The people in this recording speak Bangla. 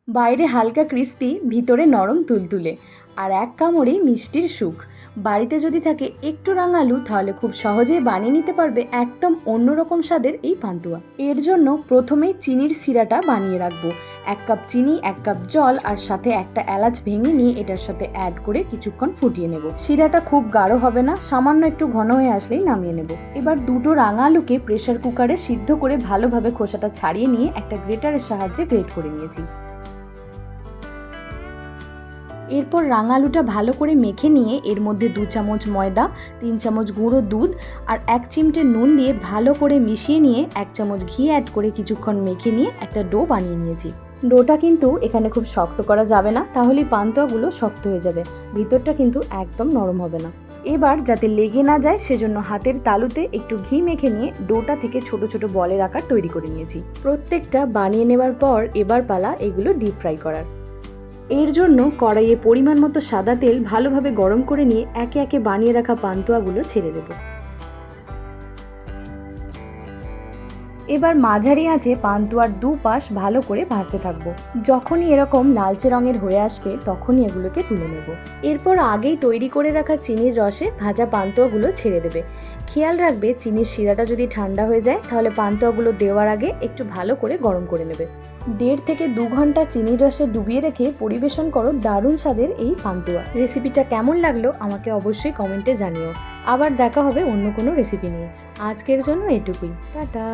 বাইরে হালকা ক্রিস্পি, ভিতরে নরম তুলতুলে, আর এক কামড়েই মিষ্টির সুখ। বাড়িতে যদি থাকে একটু রাঙালু, তাহলে খুব সহজেই বানিয়ে নিতে পারবে একদম অন্যরকম স্বাদের এই পান্তুয়া। এর জন্য প্রথমেই চিনির সিরাটা বানিয়ে রাখবো। 1 কাপ চিনি, 1 কাপ জল আর সাথে একটা এলাচ ভেঙে নিয়ে এটার সাথে অ্যাড করে কিছুক্ষণ ফুটিয়ে নেব। সিরাটা খুব গাঢ় হবে না, সামান্য একটু ঘন হয়ে আসলেই নামিয়ে নেব। এবার দুটো রাঙা আলুকে প্রেসার কুকারে সিদ্ধ করে ভালোভাবে খোসাটা ছাড়িয়ে নিয়ে একটা গ্রেটারের সাহায্যে গ্রেট করে নিয়েছি। এরপর রাঙা আলুটা ভালো করে মেখে নিয়ে এর মধ্যে 2 চামচ ময়দা, 3 চামচ গুঁড়ো দুধ আর 1 চিমটে নুন দিয়ে ভালো করে মিশিয়ে নিয়ে 1 চামচ ঘি অ্যাড করে কিছুক্ষণ মেখে নিয়ে একটা ডো বানিয়ে নিয়েছি। ডোটা কিন্তু এখানে খুব শক্ত করা যাবে না, তাহলেই পান্তুয়াগুলো শক্ত হয়ে যাবে, ভিতরটা কিন্তু একদম নরম হবে না। এবার যাতে লেগে না যায় সেজন্য হাতের তালুতে একটু ঘি মেখে নিয়ে ডোটা থেকে ছোট ছোট বলের আকার তৈরি করে নিয়েছি। প্রত্যেকটা বানিয়ে নেবার পর এবার পালা এগুলো ডিপ ফ্রাই করার। এর জন্য কড়াইয়ে পরিমাণ মতো সাদা তেল ভালোভাবে গরম করে নিয়ে একে একে বানিয়ে রাখা পান্তুয়াগুলো ছেড়ে দেব। এবার মাঝারি আঁচে পান্তুয়ার দুপাশ ভালো করে ভাজতে থাকবো। যখনই এরকম লালচে রঙের হয়ে আসবে তখনই এগুলোকে তুলে নেব। এরপর আগেই তৈরি করে রাখা চিনির রসে ভাজা পান্তুয়াগুলো ছেড়ে দেবে। খেয়াল রাখবে চিনির শিরাটা যদি ঠান্ডা হয়ে যায় তাহলে পান্তুয়াগুলো দেওয়ার আগে একটু ভালো করে গরম করে নেবে। 1.5 থেকে 2 ঘন্টা চিনির রসে ডুবিয়ে রেখে পরিবেশন করো দারুণ স্বাদের এই পান্তুয়া। রেসিপিটা কেমন লাগলো আমাকে অবশ্যই কমেন্টে জানিও। আবার দেখা হবে অন্য কোনো রেসিপি নিয়ে। আজকের জন্য এটুকুই, টাটা।